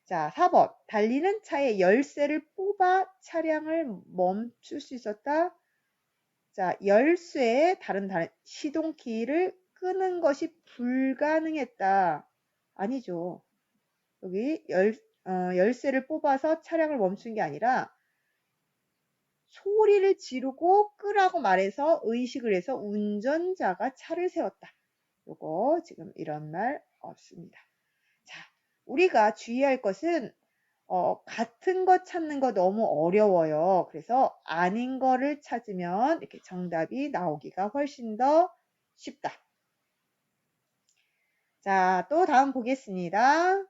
자, 4번. 달리는 차의 열쇠를 뽑아 차량을 멈출 수 있었다. 자, 열쇠의 다른 시동키를 끄는 것이 불가능했다. 아니죠. 여기 열쇠를 뽑아서 차량을 멈춘 게 아니라 소리를 지르고 끄라고 말해서 의식을 해서 운전자가 차를 세웠다. 요거 지금 이런 말 없습니다. 자, 우리가 주의할 것은 같은 거 찾는 거 너무 어려워요. 그래서 아닌 거를 찾으면 이렇게 정답이 나오기가 훨씬 더 쉽다. 자, 또 다음 보겠습니다.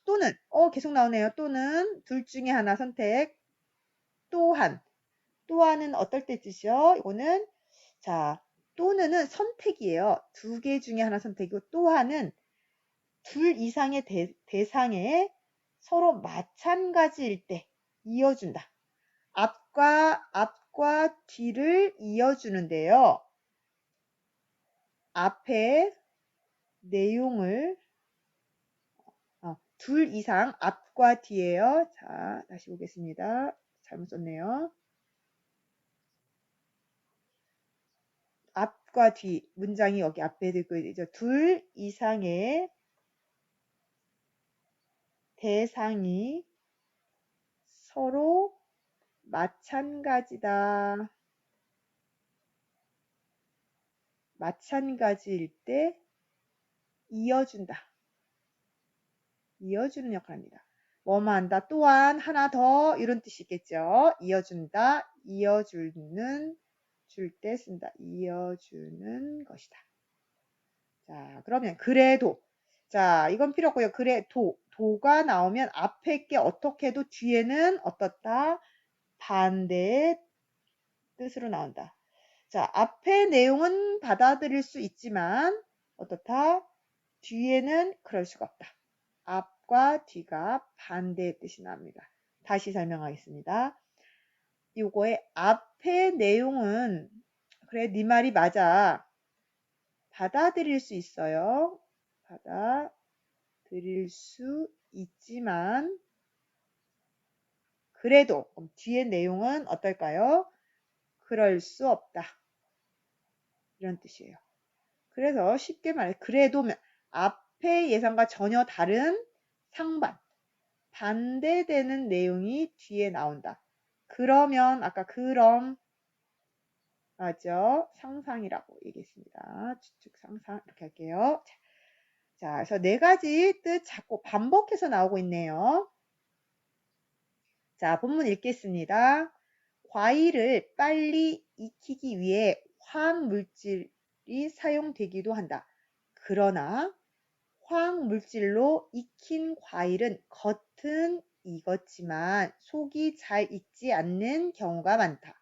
또는, 계속 나오네요. 또는 둘 중에 하나 선택. 또한. 또한은 어떨 때 뜻이요? 이거는, 자, 또는은 선택이에요. 두 개 중에 하나 선택이고, 또한은 둘 이상의 대상에 서로 마찬가지일 때 이어준다. 앞과 뒤를 이어주는데요. 앞에 내용을 둘 이상 앞과 뒤에요. 자, 다시 보겠습니다. 잘못 썼네요. 앞과 뒤 문장이 여기 앞에 들고 있죠. 둘 이상의 대상이 서로 마찬가지다. 마찬가지일 때 이어준다. 이어주는 역할을 합니다. 뭐뭐 한다, 또한, 하나 더 이런 뜻이 있겠죠. 이어준다, 이어주는, 줄 때 쓴다. 이어주는 것이다. 자, 그러면 그래도. 자, 이건 필요 없고요. 도가 나오면 앞에 게 어떻게 해도 뒤에는 어떻다? 반대의 뜻으로 나온다. 자, 앞의 내용은 받아들일 수 있지만 어떻다? 뒤에는 그럴 수가 없다. 앞과 뒤가 반대의 뜻이 납니다. 다시 설명하겠습니다. 요거의 앞의 내용은 그래, 네 말이 맞아. 받아들일 수 있어요. 받아들일 수 있지만 그래도 뒤의 내용은 어떨까요? 그럴 수 없다. 이런 뜻이에요. 그래서 쉽게 말해 그래도 앞의 예상과 전혀 다른 상반, 반대되는 내용이 뒤에 나온다. 그러면 아까 그럼 맞죠? 상상이라고 얘기했습니다. 추측 상상 이렇게 할게요. 자, 그래서 네 가지 뜻 자꾸 반복해서 나오고 있네요. 자, 본문 읽겠습니다. 과일을 빨리 익히기 위해 화학물질이 사용되기도 한다. 그러나 화학물질로 익힌 과일은 겉은 익었지만 속이 잘 익지 않는 경우가 많다.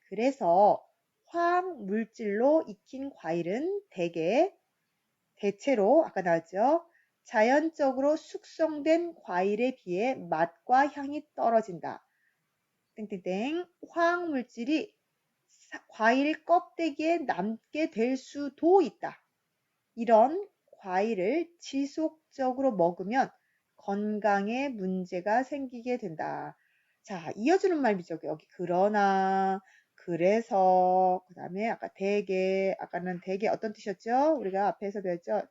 그래서 화학물질로 익힌 과일은 대체로 아까 나왔죠. 자연적으로 숙성된 과일에 비해 맛과 향이 떨어진다. 땡땡땡 화학물질이 과일 껍데기에 남게 될 수도 있다. 이런 과일을 지속적으로 먹으면 건강에 문제가 생기게 된다. 자, 이어주는 말이죠. 여기 그러나, 그래서, 그 다음에 아까는 대개 어떤 뜻이었죠? 우리가 앞에서 배웠죠?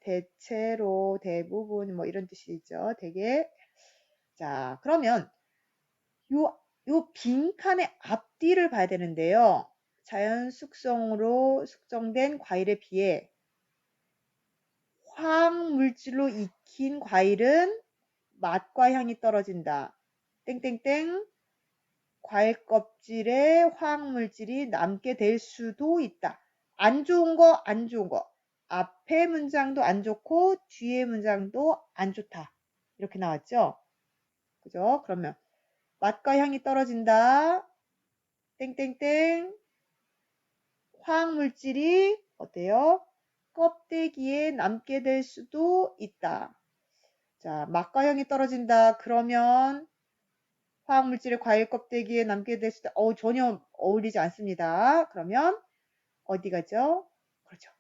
대체로, 대부분, 뭐 이런 뜻이죠. 대개. 자, 그러면 요 빈칸의 앞뒤를 봐야 되는데요. 자연 숙성으로 숙성된 과일에 비해 화학물질로 익힌 과일은 맛과 향이 떨어진다. 땡땡땡 과일 껍질에 화학물질이 남게 될 수도 있다. 안 좋은 거, 안 좋은 거. 앞에 문장도 안 좋고 뒤에 문장도 안 좋다. 이렇게 나왔죠? 그죠? 그러면 맛과 향이 떨어진다. 땡땡땡 화학물질이 어때요? 껍데기에 남게 될 수도 있다. 자, 맛과 향이 떨어진다. 그러면 화학물질을 과일 껍데기에 남게 됐을 때 전혀 어울리지 않습니다. 그러면 어디 가죠? 그렇죠.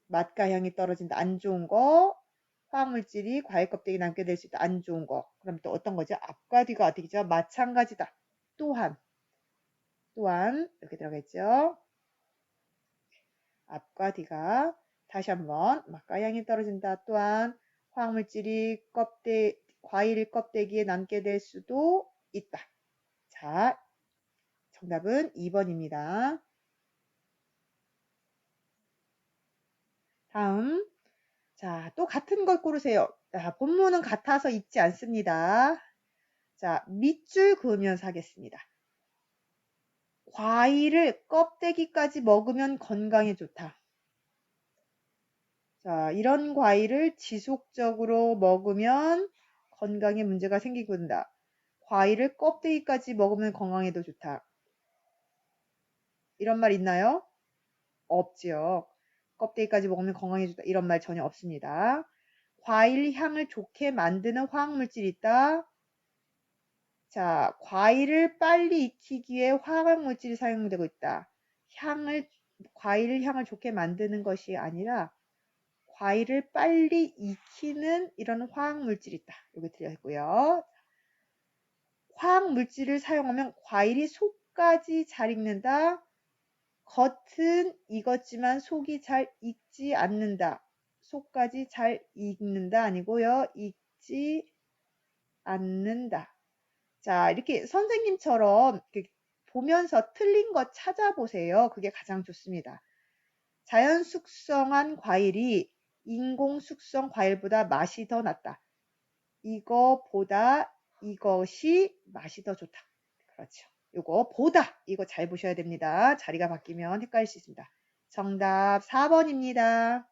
맛과 향이 떨어진다. 안 좋은 거. 화학물질이 과일 껍데기 남게 될 수 있다. 안 좋은 거. 그럼 또 어떤 거죠? 앞과 뒤가 어떻게 죠? 마찬가지다. 또한 이렇게 들어가겠죠. 앞과 뒤가 다시 한번 맛과 향이 떨어진다. 또한 화학물질이 과일 껍데기에 남게 될 수도 있다. 자, 정답은 2번입니다. 다음. 자, 또 같은 걸 고르세요. 자, 본문은 같아서 읽지 않습니다. 자, 밑줄 그으면서 하겠습니다. 과일을 껍데기까지 먹으면 건강에 좋다. 자, 이런 과일을 지속적으로 먹으면 건강에 문제가 생기고 있다. 과일을 껍데기까지 먹으면 건강에도 좋다. 이런 말 있나요? 없지요. 껍데기까지 먹으면 건강에 좋다. 이런 말 전혀 없습니다. 과일 향을 좋게 만드는 화학물질이 있다. 자, 과일을 빨리 익히기 위해 화학물질이 사용되고 있다. 과일 향을 좋게 만드는 것이 아니라 과일을 빨리 익히는 이런 화학물질이 있다. 여기 들려있고요. 화학물질을 사용하면 과일이 속까지 잘 익는다. 겉은 익었지만 속이 잘 익지 않는다. 속까지 잘 익는다 아니고요. 익지 않는다. 자, 이렇게 선생님처럼 이렇게 보면서 틀린 거 찾아보세요. 그게 가장 좋습니다. 자연 숙성한 과일이 인공 숙성 과일보다 맛이 더 낫다. 이거보다 이것이 맛이 더 좋다. 그렇죠. 요거 보다 이거 잘 보셔야 됩니다. 자리가 바뀌면 헷갈릴 수 있습니다. 정답 4번입니다.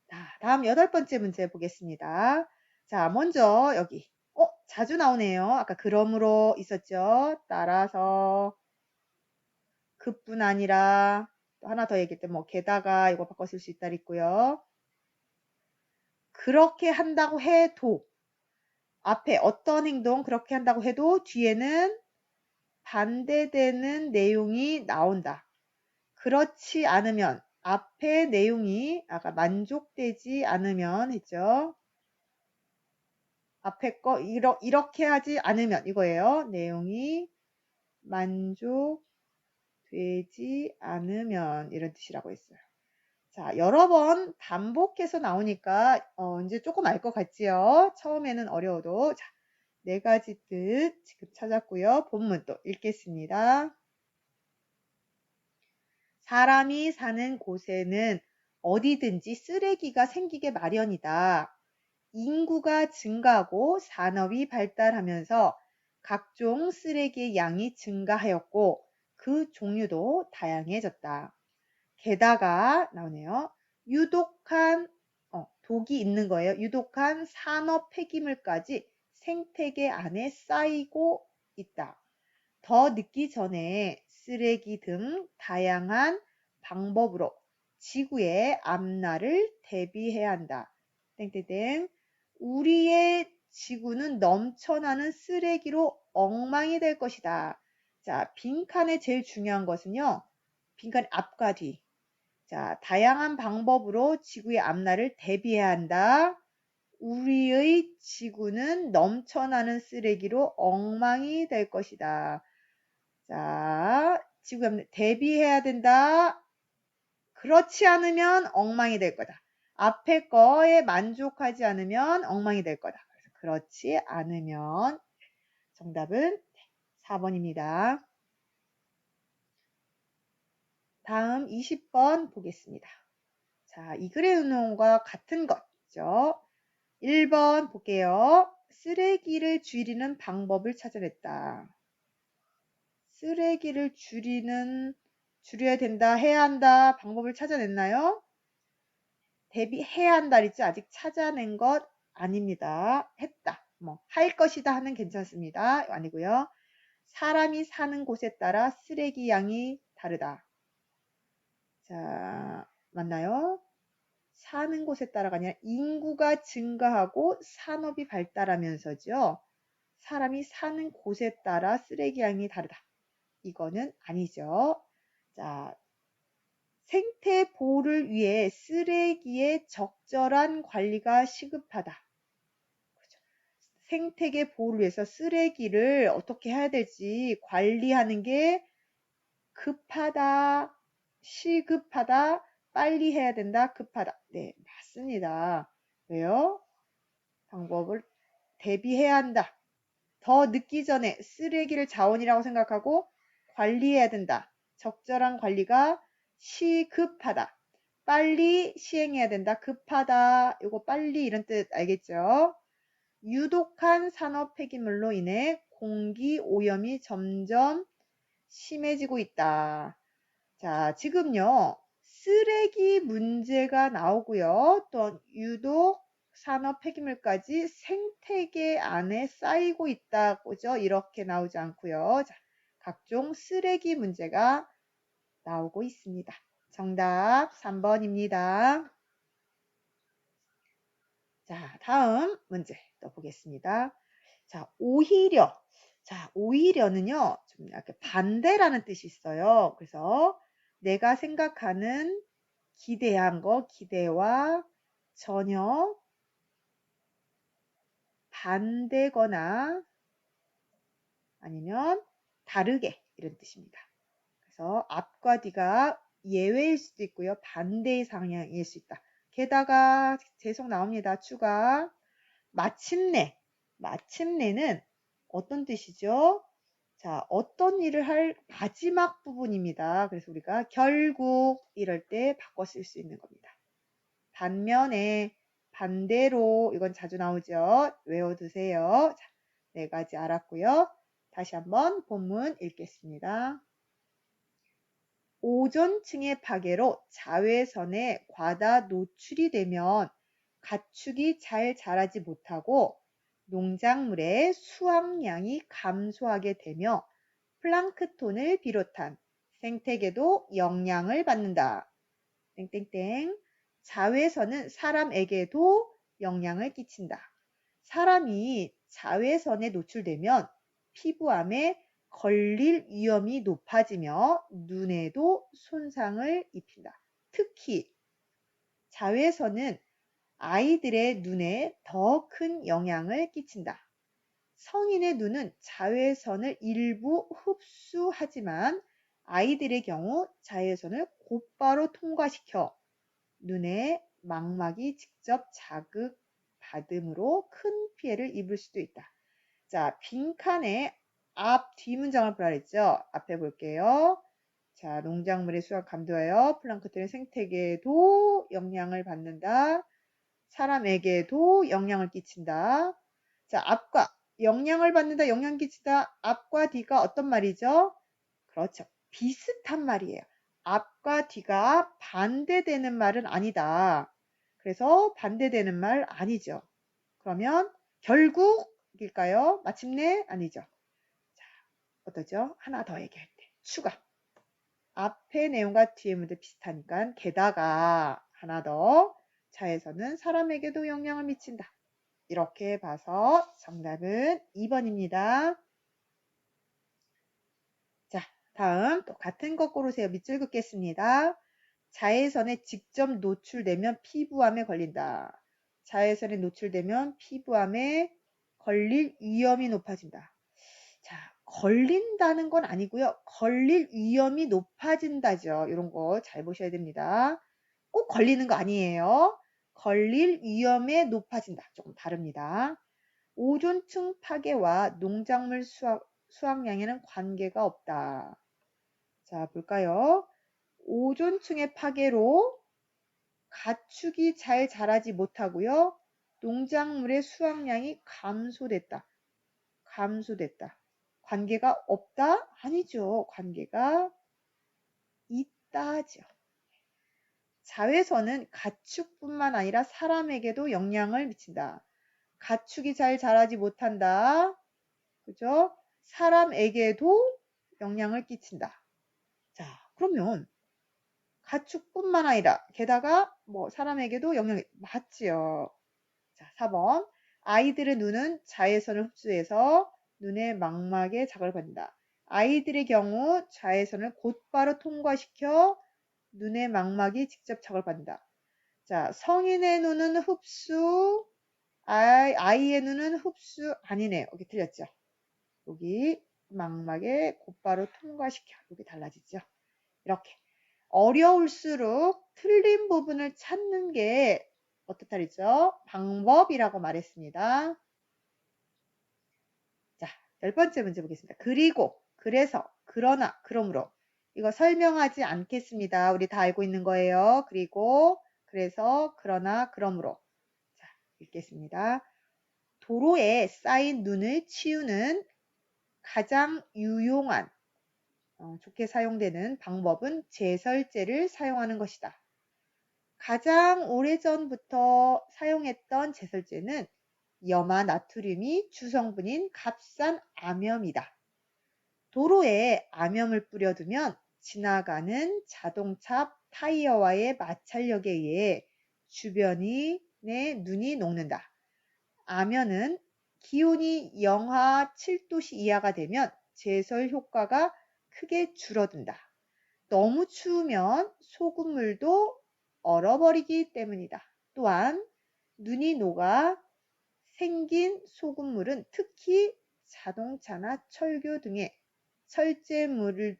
자, 다음 8번째 문제 보겠습니다. 자, 먼저 여기 자주 나오네요. 아까 그러므로 있었죠. 따라서 그뿐 아니라 또 하나 더 얘기했던 게다가 이거 바꿔 쓸 수 있다 있고요. 그렇게 한다고 해도 앞에 어떤 행동 그렇게 한다고 해도 뒤에는 반대되는 내용이 나온다. 그렇지 않으면 앞에 내용이 아까 만족되지 않으면 했죠. 앞에 거 이렇게 하지 않으면 이거예요. 내용이 만족되지 않으면 이런 뜻이라고 했어요. 자, 여러 번 반복해서 나오니까 이제 조금 알 것 같지요? 처음에는 어려워도 자, 4가지 뜻 지금 찾았고요. 본문 또 읽겠습니다. 사람이 사는 곳에는 어디든지 쓰레기가 생기게 마련이다. 인구가 증가하고 산업이 발달하면서 각종 쓰레기의 양이 증가하였고 그 종류도 다양해졌다. 게다가 나오네요. 유독한 독이 있는 거예요. 유독한 산업 폐기물까지 생태계 안에 쌓이고 있다. 더 늦기 전에 쓰레기 등 다양한 방법으로 지구의 앞날을 대비해야 한다. 땡땡땡. 우리의 지구는 넘쳐나는 쓰레기로 엉망이 될 것이다. 자, 빈칸에 제일 중요한 것은요. 빈칸 앞과 뒤. 자, 다양한 방법으로 지구의 앞날을 대비해야 한다. 우리의 지구는 넘쳐나는 쓰레기로 엉망이 될 것이다. 자, 지구의 앞날 대비해야 된다. 그렇지 않으면 엉망이 될 거다. 앞에 거에 만족하지 않으면 엉망이 될 거다. 그래서 그렇지 않으면 정답은 4번입니다. 다음 20번 보겠습니다. 자, 이 글의 운용과 같은 것이죠. 1번 볼게요. 쓰레기를 줄이는 방법을 찾아냈다. 쓰레기를 줄여야 된다, 해야 한다, 방법을 찾아냈나요? 대비해야 한다 있죠. 아직 찾아낸 것 아닙니다. 했다. 할 것이다 하면 괜찮습니다. 아니고요. 사람이 사는 곳에 따라 쓰레기 양이 다르다. 자, 맞나요? 사는 곳에 따라가 아니라 인구가 증가하고 산업이 발달하면서죠. 사람이 사는 곳에 따라 쓰레기 양이 다르다. 이거는 아니죠. 자, 생태 보호를 위해 쓰레기의 적절한 관리가 시급하다. 그렇죠. 생태계 보호를 위해서 쓰레기를 어떻게 해야 될지 관리하는 게 급하다, 시급하다, 빨리 해야 된다, 급하다. 네, 맞습니다. 왜요? 방법을 대비해야 한다. 더 늦기 전에 쓰레기를 자원이라고 생각하고 관리해야 된다. 적절한 관리가 시급하다. 빨리 시행해야 된다. 급하다. 이거 빨리 이런 뜻 알겠죠? 유독한 산업 폐기물로 인해 공기 오염이 점점 심해지고 있다. 자, 지금요. 쓰레기 문제가 나오고요. 또 유독 산업 폐기물까지 생태계 안에 쌓이고 있다고죠. 이렇게 나오지 않고요. 자, 각종 쓰레기 문제가 나오고 있습니다. 정답 3번입니다. 자, 다음 문제 또 보겠습니다. 자, 오히려. 자, 오히려는요, 좀 이렇게 반대라는 뜻이 있어요. 그래서 내가 생각하는 기대한 거, 기대와 전혀 반대거나 아니면 다르게 이런 뜻입니다. 그래서 앞과 뒤가 예외일 수도 있고요. 반대의 상향일 수 있다. 게다가 계속 나옵니다. 추가. 마침내. 마침내는 어떤 뜻이죠? 자, 어떤 일을 할 마지막 부분입니다. 그래서 우리가 결국 이럴 때 바꿔 쓸 수 있는 겁니다. 반면에, 반대로, 이건 자주 나오죠. 외워두세요. 자, 네 가지 알았고요. 다시 한번 본문 읽겠습니다. 오존층의 파괴로 자외선에 과다 노출이 되면 가축이 잘 자라지 못하고 농작물의 수확량이 감소하게 되며 플랑크톤을 비롯한 생태계도 영향을 받는다. 땡땡땡. 자외선은 사람에게도 영향을 끼친다. 사람이 자외선에 노출되면 피부암에 걸릴 위험이 높아지며 눈에도 손상을 입힌다. 특히 자외선은 아이들의 눈에 더 큰 영향을 끼친다. 성인의 눈은 자외선을 일부 흡수하지만 아이들의 경우 자외선을 곧바로 통과시켜 눈의 망막이 직접 자극받음으로 큰 피해를 입을 수도 있다. 자, 빈칸에 앞, 뒤 문장을 보라 그랬죠? 앞에 볼게요. 자, 농작물의 수확 감도하여 플랑크톤의 생태계에도 영향을 받는다. 사람에게도 영향을 끼친다. 자, 앞과 영향을 받는다, 영향 끼친다. 앞과 뒤가 어떤 말이죠? 그렇죠. 비슷한 말이에요. 앞과 뒤가 반대되는 말은 아니다. 그래서 반대되는 말 아니죠. 그러면 결국일까요? 마침내 아니죠. 자, 어떠죠? 하나 더 얘기할 때 추가. 앞의 내용과 뒤의 문제 비슷하니까 게다가 하나 더 자외선은 사람에게도 영향을 미친다. 이렇게 봐서 정답은 2번입니다. 자, 다음 또 같은 거 고르세요. 밑줄 긋겠습니다. 자외선에 직접 노출되면 피부암에 걸린다. 자외선에 노출되면 피부암에 걸릴 위험이 높아진다. 자, 걸린다는 건 아니고요. 걸릴 위험이 높아진다죠. 이런 거 잘 보셔야 됩니다. 꼭 걸리는 거 아니에요. 걸릴 위험에 높아진다. 조금 다릅니다. 오존층 파괴와 농작물 수확량에는 관계가 없다. 자, 볼까요? 오존층의 파괴로 가축이 잘 자라지 못하고요. 농작물의 수확량이 감소됐다. 감소됐다. 관계가 없다? 아니죠. 관계가 있다죠. 자외선은 가축뿐만 아니라 사람에게도 영향을 미친다. 가축이 잘 자라지 못한다. 그죠? 사람에게도 영향을 끼친다. 자, 그러면 가축뿐만 아니라 게다가 뭐 사람에게도 영향이 맞지요. 자, 4번. 아이들의 눈은 자외선을 흡수해서 눈의 망막에 자극을 받는다. 아이들의 경우 자외선을 곧바로 통과시켜 눈의 망막이 직접 자극을 받는다. 자, 성인의 눈은 흡수, 아이의 눈은 흡수 아니네요. 여기 틀렸죠? 여기 망막에 곧바로 통과시켜. 여기 달라지죠? 이렇게. 어려울수록 틀린 부분을 찾는 게 어떻다 그랬죠? 방법이라고 말했습니다. 자, 10번째 문제 보겠습니다. 그리고, 그래서, 그러나, 그러므로. 이거 설명하지 않겠습니다. 우리 다 알고 있는 거예요. 그리고, 그래서, 그러나, 그러므로. 자, 읽겠습니다. 도로에 쌓인 눈을 치우는 가장 유용한, 좋게 사용되는 방법은 제설제를 사용하는 것이다. 가장 오래전부터 사용했던 제설제는 염화 나트륨이 주성분인 값싼 암염이다. 도로에 암염을 뿌려두면 지나가는 자동차 타이어와의 마찰력에 의해 주변이 내 눈이 녹는다. 암염은 기온이 영하 7도씨 이하가 되면 제설 효과가 크게 줄어든다. 너무 추우면 소금물도 얼어버리기 때문이다. 또한 눈이 녹아 생긴 소금물은 특히 자동차나 철교 등의 설제물을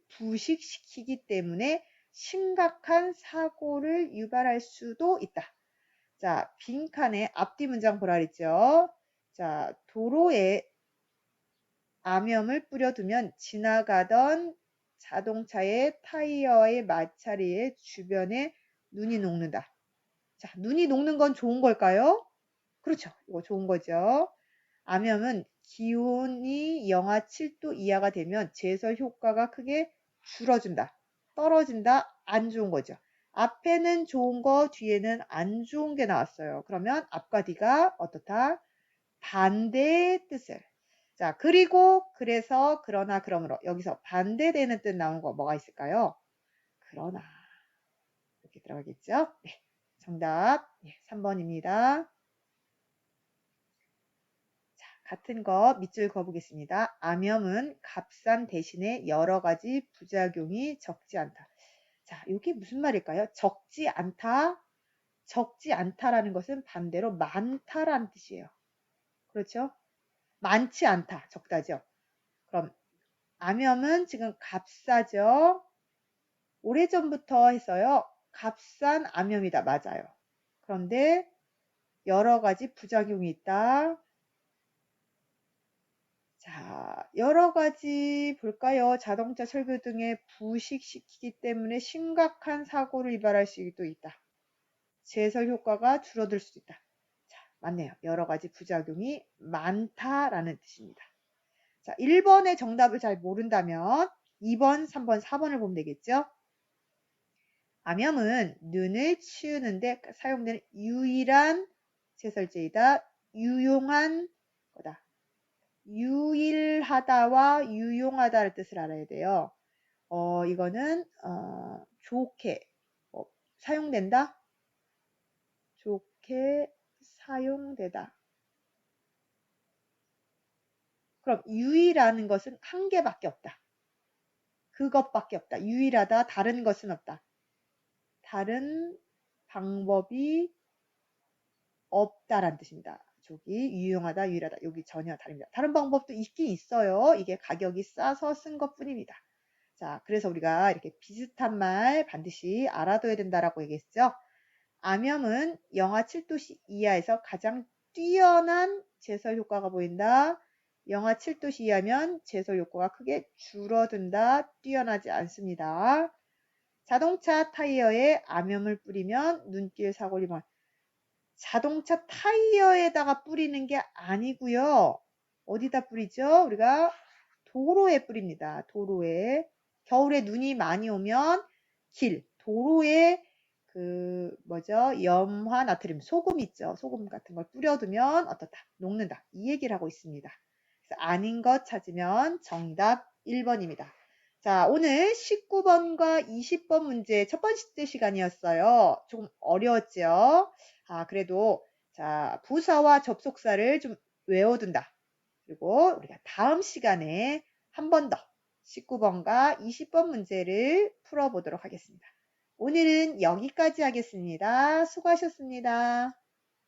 부식시키기 때문에 심각한 사고를 유발할 수도 있다. 자, 빈칸에 앞뒤 문장 보라 그랬죠. 자, 도로에 암염을 뿌려두면 지나가던 자동차의 타이어의 마찰에 주변에 눈이 녹는다. 자, 눈이 녹는 건 좋은 걸까요? 그렇죠. 이거 좋은 거죠. 암염은 기온이 영하 7도 이하가 되면 제설 효과가 크게 줄어든다. 떨어진다. 안 좋은 거죠. 앞에는 좋은 거, 뒤에는 안 좋은 게 나왔어요. 그러면 앞과 뒤가 어떻다? 반대의 뜻을. 자, 그리고, 그래서, 그러나, 그러므로. 여기서 반대되는 뜻 나온 거 뭐가 있을까요? 그러나. 이렇게 들어가겠죠? 네. 정답. 네, 3번입니다. 자, 같은 거 밑줄 그어보겠습니다. 암염은 값싼 대신에 여러 가지 부작용이 적지 않다. 자, 이게 무슨 말일까요? 적지 않다. 적지 않다라는 것은 반대로 많다라는 뜻이에요. 그렇죠? 많지 않다. 적다죠. 그럼 암염은 지금 값싸죠. 오래전부터 해서요. 값싼 암염이다. 맞아요. 그런데 여러 가지 부작용이 있다. 자, 여러 가지 볼까요? 자동차 철교 등에 부식시키기 때문에 심각한 사고를 유발할 수도 있다. 제설 효과가 줄어들 수도 있다. 자, 맞네요. 여러 가지 부작용이 많다라는 뜻입니다. 자, 1번의 정답을 잘 모른다면 2번, 3번, 4번을 보면 되겠죠? 암염은 눈을 치우는데 사용되는 유일한 제설제이다. 유용한 거다. 유일하다와 유용하다를 뜻을 알아야 돼요. 이거는 좋게 사용된다. 좋게 사용되다. 그럼 유일하는 것은 한 개밖에 없다. 그것밖에 없다. 유일하다. 다른 것은 없다. 다른 방법이 없다라는 뜻입니다. 저기 유용하다, 유일하다. 여기 전혀 다릅니다. 다른 방법도 있긴 있어요. 이게 가격이 싸서 쓴 것뿐입니다. 자, 그래서 우리가 이렇게 비슷한 말 반드시 알아둬야 된다라고 얘기했죠. 암염은 영하 7도씨 이하에서 가장 뛰어난 제설 효과가 보인다. 영하 7도씨 이하면 제설 효과가 크게 줄어든다. 뛰어나지 않습니다. 자동차 타이어에 암염을 뿌리면 눈길 사고를 자동차 타이어에다가 뿌리는 게 아니고요. 어디다 뿌리죠? 우리가 도로에 뿌립니다. 도로에. 겨울에 눈이 많이 오면 도로에 염화 나트륨, 소금 있죠. 소금 같은 걸 뿌려두면 어떻다? 녹는다. 이 얘기를 하고 있습니다. 그래서 아닌 것 찾으면 정답 1번입니다. 자, 오늘 19번과 20번 문제 첫 번째 시간이었어요. 조금 어려웠죠? 그래도 자, 부사와 접속사를 좀 외워둔다. 그리고 우리가 다음 시간에 한 번 더 19번과 20번 문제를 풀어보도록 하겠습니다. 오늘은 여기까지 하겠습니다. 수고하셨습니다.